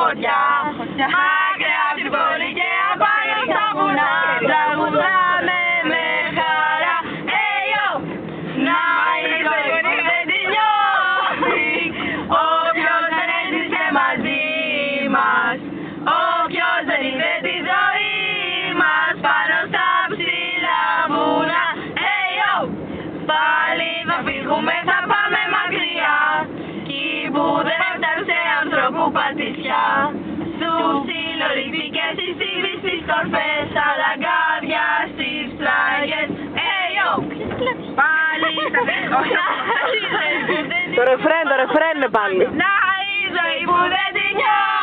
φωτιά. Μακριά απ' την πόλη και απάνω στα βουνά, τραγουδάμε με χαρά. Hey yo, να η ζωή που δεν τη νιώθει, όποιος δεν έζησε μαζί μας, όποιος δεν είδε τη ζωή μας πάνω στα ψηλά βουνά. Hey yo, πάλι θα φύγουμε, θα πάμε μακριά, κι που δεν έφτασε ανθρώπου πατησιά. Στους συλλογικές, στις τύβεις, στις κορφές, στα λαγκάδια, στις πλάγες. Hey yo, πάλι θα φύγουμε. Το ρεφρέν είναι πάλι. Να η ζωή που δεν τη νιώθει.